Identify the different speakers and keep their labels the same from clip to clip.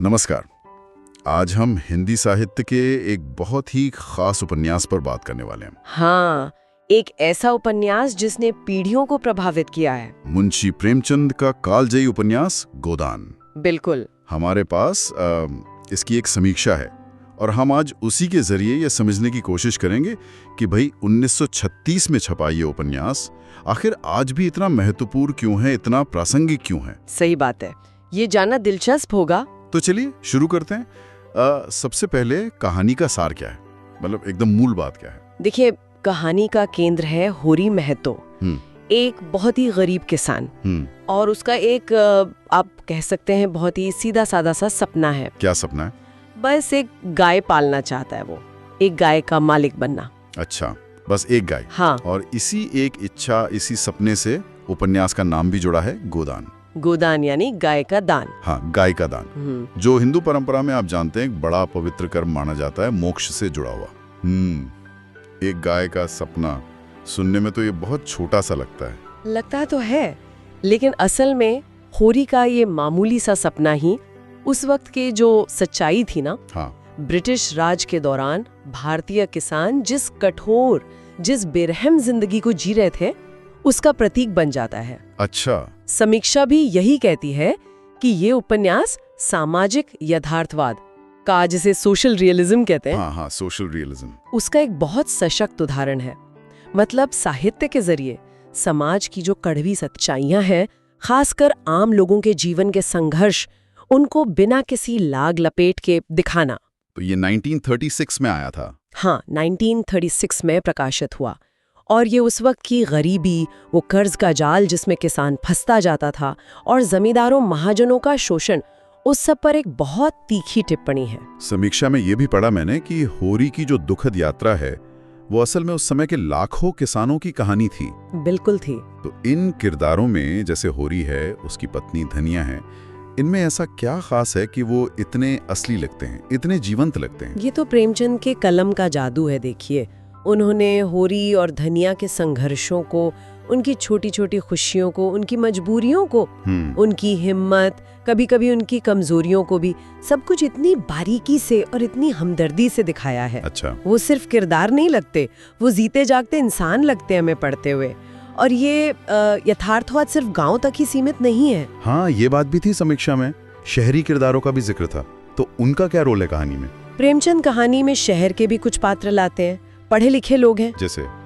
Speaker 1: नमस्कार। आज हम हिंदी साहित्य के एक बहुत ही खास उपन्यास पर बात करने वाले हैं।
Speaker 2: हाँ, एक ऐसा उपन्यास जिसने पीढ़ियों को प्रभावित किया है।
Speaker 1: मुंशी प्रेमचंद का कालजयी उपन्यास गोदान।
Speaker 2: बिल्कुल।
Speaker 1: हमारे पास इसकी एक समीक्षा है और हम आज उसी के जरिए यह समझने की कोशिश करेंगे कि भाई 1936 में छपा ये उपन्यास आखिर आज भी इतना महत्वपूर्ण क्यों है, इतना प्रासंगिक क्यों है।
Speaker 2: सही बात है, ये जानना दिलचस्प होगा।
Speaker 1: तो चलिए शुरू करते हैं। सबसे पहले कहानी का सार क्या है, मतलब एकदम मूल बात क्या है।
Speaker 2: देखिए, कहानी का केंद्र है होरी महतो, एक बहुत ही गरीब किसान, और उसका एक आप कह सकते हैं बहुत ही सीधा साधा सा सपना है।
Speaker 1: क्या सपना है?
Speaker 2: बस एक गाय पालना चाहता है, वो एक गाय का मालिक बनना।
Speaker 1: अच्छा, बस एक गाय।
Speaker 2: हाँ।
Speaker 1: और इसी एक इच्छा, इसी सपने से उपन्यास का नाम भी जुड़ा है गोदान।
Speaker 2: गोदान यानी गाय का दान।
Speaker 1: हाँ, गाय का दान, जो हिंदू परंपरा में आप जानते हैं एक बड़ा पवित्र कर्म माना जाता है, मोक्ष से जुड़ा हुआ। एक गाय का सपना सुनने में तो ये बहुत छोटा सा
Speaker 2: लगता तो है, लेकिन असल में होरी का ये मामूली सा सपना ही उस वक्त के जो सच्चाई थी ना।
Speaker 1: हाँ।
Speaker 2: ब्रिटिश राज के दौरान भारतीय किसान जिस कठोर, जिस बेरहम जिंदगी को जी रहे थे, उसका प्रतीक बन जाता है।
Speaker 1: अच्छा।
Speaker 2: समीक्षा भी यही कहती है कि ये उपन्यास सामाजिक यथार्थवाद का, जिसे सोशल रियलिज्म कहते हैं,
Speaker 1: हाँ, सोशल रियलिज्म,
Speaker 2: उसका एक बहुत सशक्त उदाहरण है। मतलब साहित्य के जरिए समाज की जो कड़वी सच्चाइयां हैं, खासकर आम लोगों के जीवन के संघर्ष, उनको बिना किसी लाग लपेट के दिखाना।
Speaker 1: तो ये 1936 में आया था।
Speaker 2: हाँ, 1936 में प्रकाशित हुआ, और ये उस वक्त की गरीबी, वो कर्ज का जाल जिसमें किसान फंसता जाता था, और जमींदारों महाजनों का शोषण, उस सब पर एक बहुत तीखी टिप्पणी है।
Speaker 1: समीक्षा में ये भी पढ़ा मैंने कि होरी की जो दुखद यात्रा है वो असल में उस समय के लाखों किसानों की कहानी थी।
Speaker 2: बिल्कुल थी।
Speaker 1: तो इन किरदारों में जैसे होरी है, उसकी पत्नी धनिया है, इनमें ऐसा क्या खास है कि वो इतने असली लगते हैं, इतने जीवंत लगते हैं?
Speaker 2: ये तो प्रेमचंद के कलम का जादू है। देखिए, उन्होंने होरी और धनिया के संघर्षों को, उनकी छोटी छोटी खुशियों को, उनकी मजबूरियों को, उनकी हिम्मत, कभी कभी उनकी कमजोरियों को भी, सब कुछ इतनी बारीकी से और इतनी हमदर्दी से दिखाया है।
Speaker 1: अच्छा।
Speaker 2: वो सिर्फ किरदार नहीं लगते, वो जीते जागते इंसान लगते हैं हमें पढ़ते हुए। और ये यथार्थवाद सिर्फ गांव तक ही सीमित नहीं है।
Speaker 1: हाँ, ये बात भी थी समीक्षा में, शहरी किरदारों का भी जिक्र था। तो उनका क्या रोल है कहानी में?
Speaker 2: प्रेमचंद कहानी में शहर के भी कुछ पात्र लाते हैं, पढ़े लिखे लोग हैं,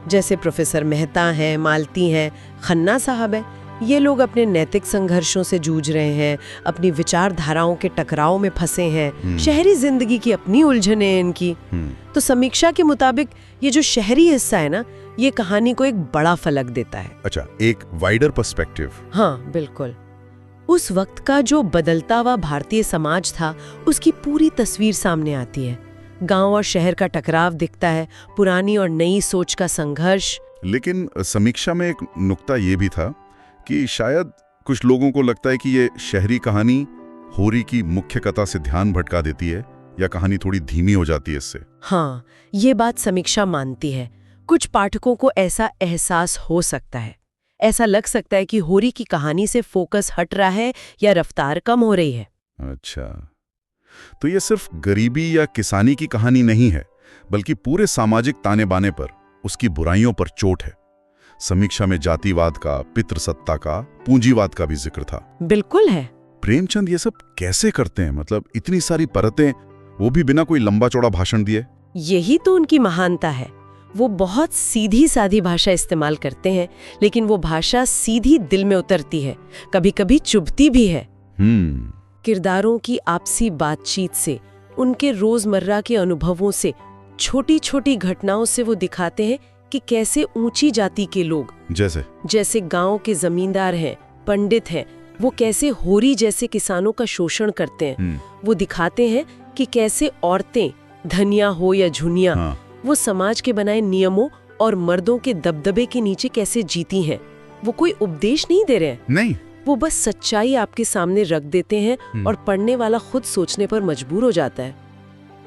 Speaker 2: जैसे प्रोफेसर मेहता हैं, मालती हैं, खन्ना साहब हैं। ये लोग अपने नैतिक संघर्षों से जूझ रहे हैं, अपनी विचारधाराओं के टकराव में फंसे हैं, शहरी जिंदगी की अपनी उलझने हैं इनकी। तो समीक्षा के मुताबिक ये जो शहरी हिस्सा है ना, ये कहानी को एक बड़ा फलक देता है।
Speaker 1: अच्छा, एक वाइडर पर्सपेक्टिव।
Speaker 2: हाँ, बिल्कुल। उस वक्त का जो बदलता हुआ भारतीय समाज था, उसकी पूरी तस्वीर सामने आती है। गांव और शहर का टकराव दिखता है, पुरानी और नई सोच का संघर्ष।
Speaker 1: लेकिन समीक्षा में एक नुक्ता ये भी था कि शायद कुछ लोगों को लगता है कि ये शहरी कहानी होरी की मुख्य कथा से ध्यान भटका देती है, या कहानी थोड़ी धीमी हो जाती है इससे।
Speaker 2: हाँ, ये बात समीक्षा मानती है। कुछ पाठकों को ऐसा एहसास हो सकता है, ऐसा लग सकता है कि होरी की कहानी से फोकस हट रहा है या रफ्तार कम हो रही है।
Speaker 1: अच्छा, तो ये सिर्फ गरीबी या किसानी की कहानी नहीं है, बल्कि पूरे सामाजिक ताने बाने पर, उसकी बुराइयों पर चोट है। समीक्षा में जातिवाद का, पितृसत्ता का, पूंजीवाद का भी जिक्र था।
Speaker 2: बिल्कुल है।
Speaker 1: प्रेमचंद ये सब कैसे करते हैं? मतलब इतनी सारी परतें, वो भी बिना कोई लंबा चौड़ा भाषण दिए।
Speaker 2: यही तो उनकी महानता है। वो बहुत सीधी सादी भाषा इस्तेमाल करते हैं, लेकिन वो भाषा सीधी दिल में उतरती है, कभी कभी चुभती भी है। किरदारों की आपसी बातचीत से, उनके रोजमर्रा के अनुभवों से, छोटी छोटी घटनाओं से वो दिखाते हैं कि कैसे ऊंची जाति के लोग, जैसे गांव के जमींदार हैं, पंडित हैं, वो कैसे होरी जैसे किसानों का शोषण करते हैं। वो दिखाते हैं कि कैसे औरतें, धनिया हो या झुनिया, वो समाज के बनाए नियमों और मर्दों के दबदबे के नीचे कैसे जीती हैं। वो कोई उपदेश नहीं दे रहे हैं,
Speaker 1: नहीं,
Speaker 2: वो बस सच्चाई आपके सामने रख देते हैं और पढ़ने वाला खुद सोचने पर मजबूर हो जाता है।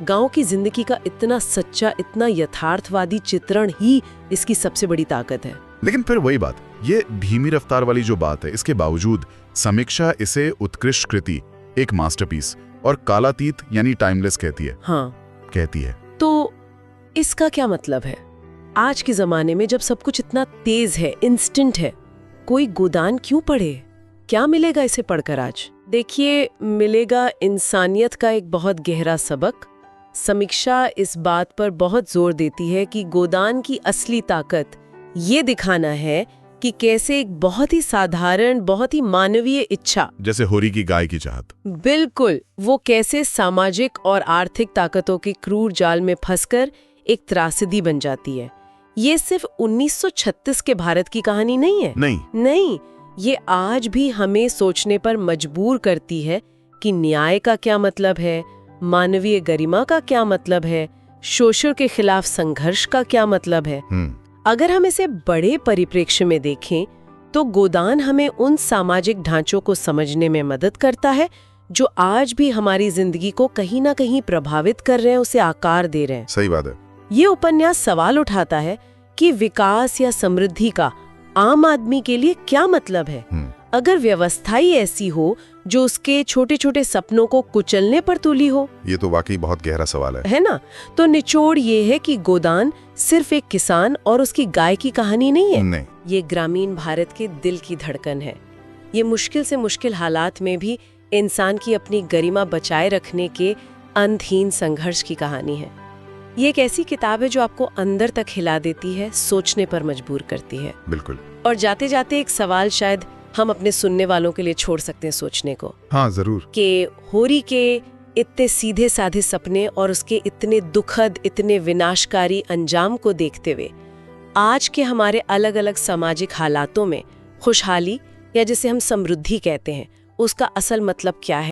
Speaker 2: गांव की जिंदगी का इतना सच्चा, इतना यथार्थवादी चित्रण ही इसकी सबसे बड़ी ताकत है।
Speaker 1: लेकिन फिर वही बात, ये धीमी रफ्तार वाली जो बात है, इसके बावजूद समीक्षा इसे उत्कृष्ट कृति, एक मास्टरपीस और कालातीत यानी टाइमलेस कहती है।
Speaker 2: हाँ,
Speaker 1: कहती है।
Speaker 2: तो इसका क्या मतलब है? आज के जमाने में जब सब कुछ इतना तेज है, इंस्टेंट है, कोई गोदान क्यों पढ़े? क्या मिलेगा इसे पढ़कर आज? देखिए, मिलेगा इंसानियत का एक बहुत गहरा सबक। समीक्षा इस बात पर बहुत जोर देती है कि गोदान की असली ताकत ये दिखाना है कि कैसे एक बहुत ही साधारण, बहुत ही मानवीय इच्छा,
Speaker 1: जैसे होरी की गाय की चाहत,
Speaker 2: बिल्कुल, वो कैसे सामाजिक और आर्थिक ताकतों के क्रूर जाल में फंसकर एक त्रासदी बन जाती है। ये सिर्फ 1936 के भारत की कहानी नहीं है। नहीं, ये आज भी हमें सोचने पर मजबूर करती है कि न्याय का क्या मतलब है, मानवीय गरिमा का क्या मतलब है, शोषण के खिलाफ संघर्ष का क्या मतलब है। अगर हम इसे बड़े परिप्रेक्ष्य में देखें तो गोदान हमें उन सामाजिक ढांचों को समझने में मदद करता है जो आज भी हमारी जिंदगी को कहीं ना कहीं प्रभावित कर रहे हैं, उसे आकार दे रहे हैं।
Speaker 1: सही बात है।
Speaker 2: ये उपन्यास सवाल उठाता है कि विकास या समृद्धि का आम आदमी के लिए क्या मतलब है। अगर व्यवस्था ही ऐसी हो जो उसके छोटे छोटे सपनों को कुचलने पर तुली हो।
Speaker 1: ये तो वाकई बहुत गहरा सवाल
Speaker 2: है ना? तो निचोड़ ये है कि गोदान सिर्फ एक किसान और उसकी गाय की कहानी नहीं है। ये ग्रामीण भारत के दिल की धड़कन है। ये मुश्किल से मुश्किल हालात में भी इंसान की अपनी गरिमा बचाए रखने के अंतहीन संघर्ष की कहानी है। ये एक ऐसी किताब है जो आपको अंदर तक हिला देती है, सोचने पर मजबूर करती है।
Speaker 1: बिल्कुल।
Speaker 2: और जाते जाते एक सवाल शायद हम अपने सुनने वालों के लिए छोड़ सकते हैं सोचने को।
Speaker 1: हाँ, जरूर।
Speaker 2: कि होरी के इतने सीधे साधे सपने और उसके इतने दुखद, इतने विनाशकारी अंजाम को देखते हुए आज के हमारे अलग अलग सामाजिक हालातों में खुशहाली या जिसे हम समृद्धि कहते हैं, उसका असल मतलब क्या है?